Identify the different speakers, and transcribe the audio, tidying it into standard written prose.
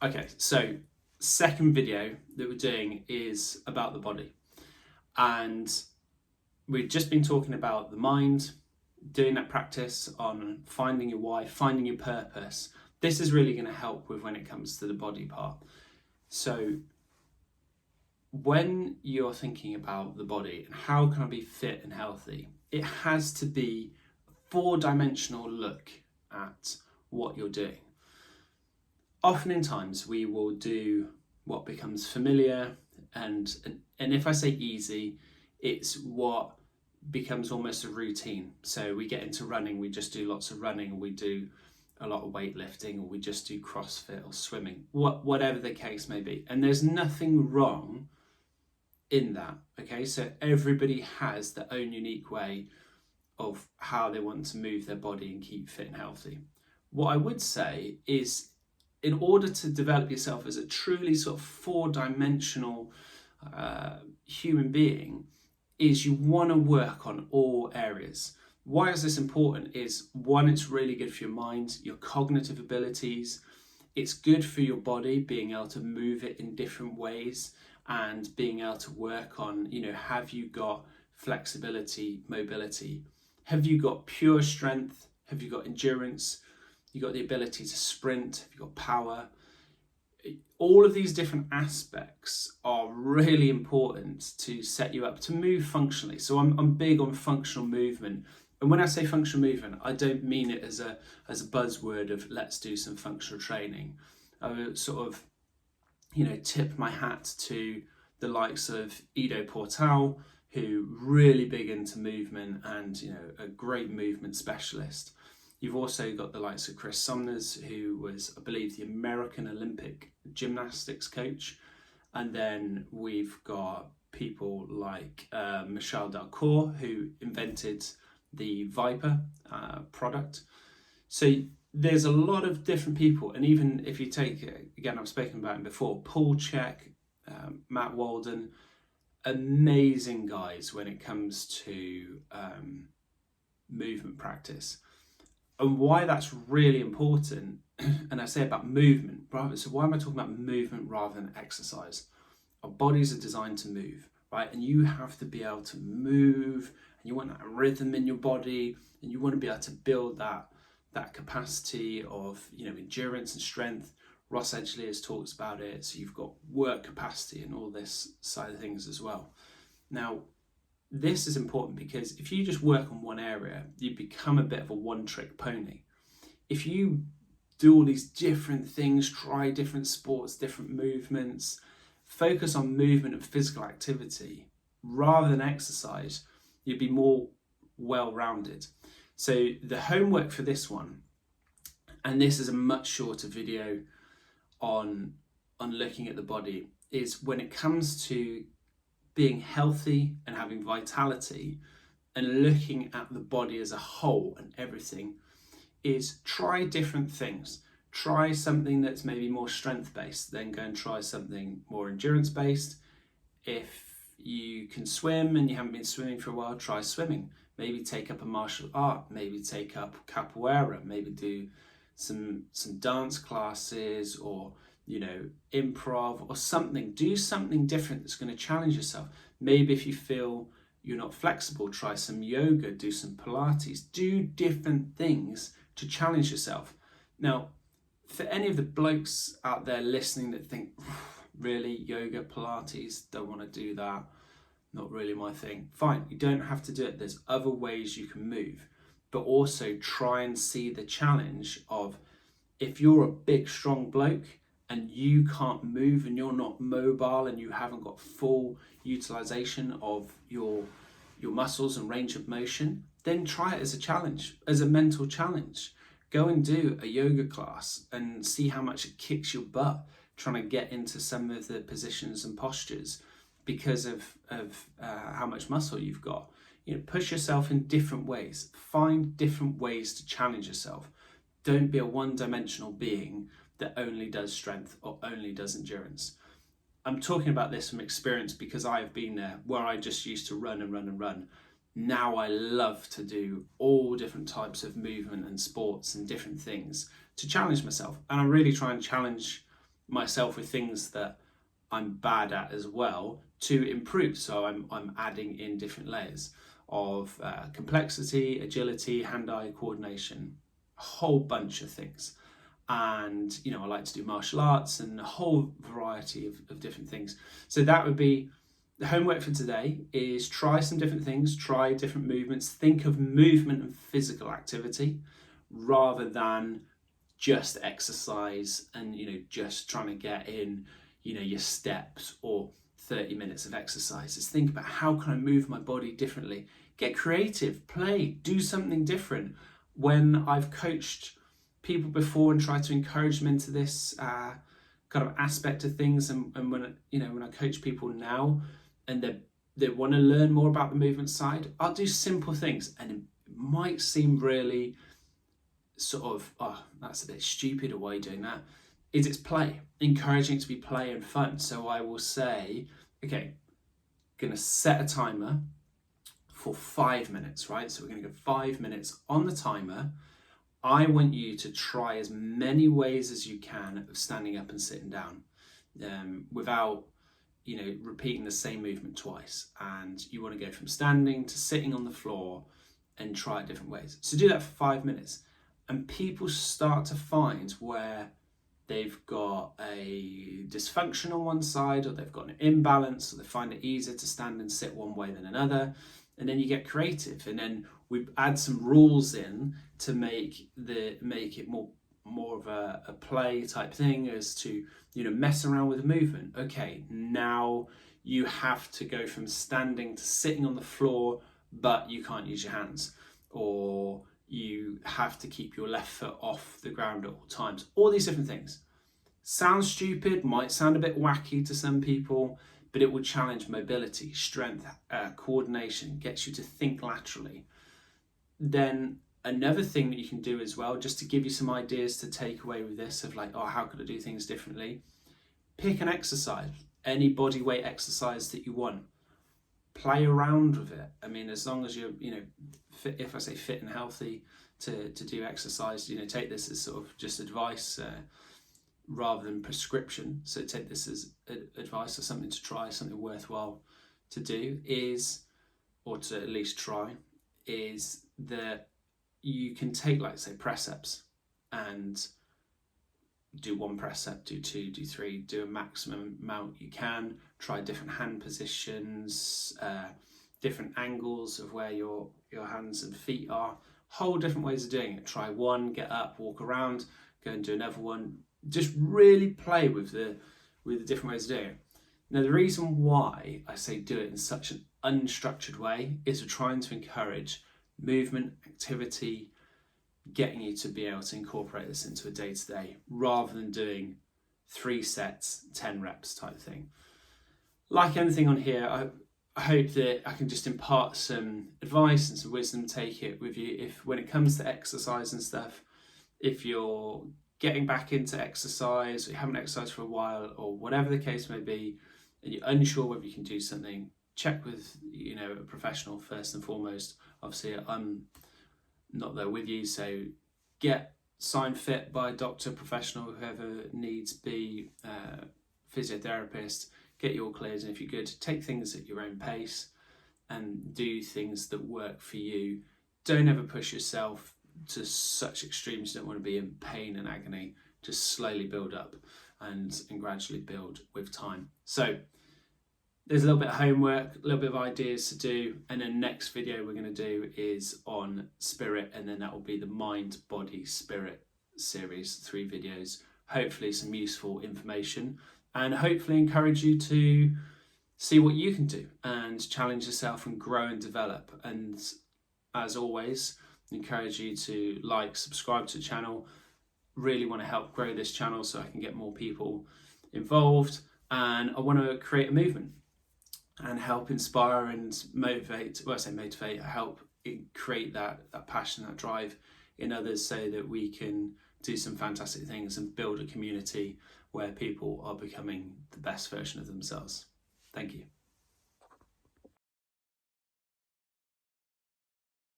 Speaker 1: Okay, so second video that we're doing is about the body. And we've just been talking about the mind, doing that practice on finding your why, finding your purpose. This is really going to help with when it comes to the body part. So when you're thinking about the body and how can I be fit and healthy, it has to be a four-dimensional look at what you're doing. Often in times we will do what becomes familiar and if I say easy, it's what becomes almost a routine. So we get into running, we just do lots of running, or we do a lot of weightlifting, or we just do CrossFit or swimming, whatever the case may be. And there's nothing wrong in that. Okay, so everybody has their own unique way of how they want to move their body and keep fit and healthy. What I would say is, in order to develop yourself as a truly sort of four-dimensional human being, is you want to work on all areas. Why is this important? Is one, it's really good for your mind, your cognitive abilities. It's good for your body, being able to move it in different ways and being able to work on, have you got flexibility, mobility? Have you got pure strength? Have you got endurance? You got the ability to sprint? Have you got power? All of these different aspects are really important to set you up to move functionally. So I'm big on functional movement. And when I say functional movement, I don't mean it as a buzzword of let's do some functional training. I would sort of, tip my hat to the likes of Ido Portal, who really big into movement and, a great movement specialist. You've also got the likes of Chris Somners, who was, I believe, the American Olympic gymnastics coach. And then we've got people like Michel Delcourt, who invented the Viper product. So there's a lot of different people. And even if you take, again, I've spoken about him before, Paul Chek, Matt Walden, amazing guys when it comes to movement practice. And why that's really important, and I say about movement, so why am I talking about movement rather than exercise? Our bodies are designed to move, right? And you have to be able to move, and you want that rhythm in your body, and you want to be able to build that capacity of, endurance and strength. Ross Edgley has talked about it, so you've got work capacity and all this side of things as well. Now, this is important because if you just work on one area, you become a bit of a one-trick pony. If you do all these different things, try different sports, different movements, focus on movement and physical activity rather than exercise, you'd be more well-rounded. So the homework for this one, and this is a much shorter video on looking at the body, is when it comes to being healthy and having vitality and looking at the body as a whole and everything, is try different things. Try something that's maybe more strength based, then go and try something more endurance based. If you can swim and you haven't been swimming for a while, try swimming. Maybe take up a martial art, maybe take up capoeira, maybe do some dance classes, or improv or something. Do something different that's going to challenge yourself. Maybe if you feel you're not flexible, try some yoga, do some Pilates, do different things to challenge yourself. Now, for any of the blokes out there listening that think, really, yoga, Pilates, don't want to do that, not really my thing. Fine, you don't have to do it. There's other ways you can move, but also try and see the challenge of, if you're a big, strong bloke and you can't move and you're not mobile and you haven't got full utilization of your muscles and range of motion, then try it as a challenge, as a mental challenge. Go and do a yoga class and see how much it kicks your butt trying to get into some of the positions and postures because of how much muscle you've got. Push yourself in different ways. Find different ways to challenge yourself. Don't be a one-dimensional being that only does strength or only does endurance. I'm talking about this from experience because I have been there, where I just used to run and run and run. Now I love to do all different types of movement and sports and different things to challenge myself. And I really try and challenge myself with things that I'm bad at as well to improve. So I'm adding in different layers of complexity, agility, hand-eye coordination, a whole bunch of things. And I like to do martial arts and a whole variety of different things. So that would be the homework for today, is try some different things, try different movements, think of movement and physical activity rather than just exercise and just trying to get in your steps or 30 minutes of exercises. Think about, how can I move my body differently? Get creative, play, do something different. When I've coached people before and tried to encourage them into this kind of aspect of things, and when I coach people now and they want to learn more about the movement side, I'll do simple things, and it might seem really sort of, oh, that's a bit stupid, or why are you doing that? It's play, encouraging it to be play and fun. So I will say, okay, gonna set a timer for 5 minutes, right? So we're gonna go 5 minutes on the timer. I want you to try as many ways as you can of standing up and sitting down without repeating the same movement twice. And you want to go from standing to sitting on the floor and try it different ways. So do that for 5 minutes. And people start to find where they've got a dysfunction on one side, or they've got an imbalance, or they find it easier to stand and sit one way than another. And then you get creative, and then we add some rules in to make it more of a play type thing, as to mess around with the movement. Okay, now you have to go from standing to sitting on the floor, but you can't use your hands, or you have to keep your left foot off the ground at all times. All these different things. Sounds stupid, might sound a bit wacky to some people, but it will challenge mobility, strength, coordination, gets you to think laterally. Then another thing that you can do as well, just to give you some ideas to take away with this, of like, oh, how could I do things differently? Pick an exercise, any body weight exercise that you want. Play around with it. I mean, as long as you're, fit, if I say fit and healthy to do exercise, take this as sort of just advice rather than prescription. So take this as advice, or something to try, something worthwhile to do, or to at least try, is that you can take, like, say, press ups, and do 1 press up, do 2, do 3, do a maximum amount you can. Try different hand positions, different angles of where your hands and feet are, whole different ways of doing it. Try 1, get up, walk around, go and do another one. Just really play with the different ways of doing it. Now, the reason why I say do it in such an unstructured way is we're trying to encourage movement, activity, getting you to be able to incorporate this into a day-to-day, rather than doing 3 sets, 10 reps type thing. Like anything on here, I hope that I can just impart some advice and some wisdom, take it with you. If when it comes to exercise and stuff, if you're getting back into exercise, or you haven't exercised for a while, or whatever the case may be, and you're unsure whether you can do something, check with a professional first and foremost. Obviously, I'm not there with you, so get signed fit by a doctor, professional, whoever needs be, physiotherapist. Get your clears, and if you're good, take things at your own pace and do things that work for you. Don't ever push yourself to such extremes you don't want to be in pain and agony. Just slowly build up and gradually build with time. So there's a little bit of homework, a little bit of ideas to do, and then next video we're going to do is on spirit, and then that will be the mind, body, spirit series, 3 videos. Hopefully some useful information, and hopefully encourage you to see what you can do and challenge yourself and grow and develop. And as always, encourage you to like, subscribe to the channel. Really want to help grow this channel so I can get more people involved, and I want to create a movement and help inspire and motivate. Well, I say motivate, help create that passion, that drive in others, so that we can do some fantastic things and build a community where people are becoming the best version of themselves. Thank you.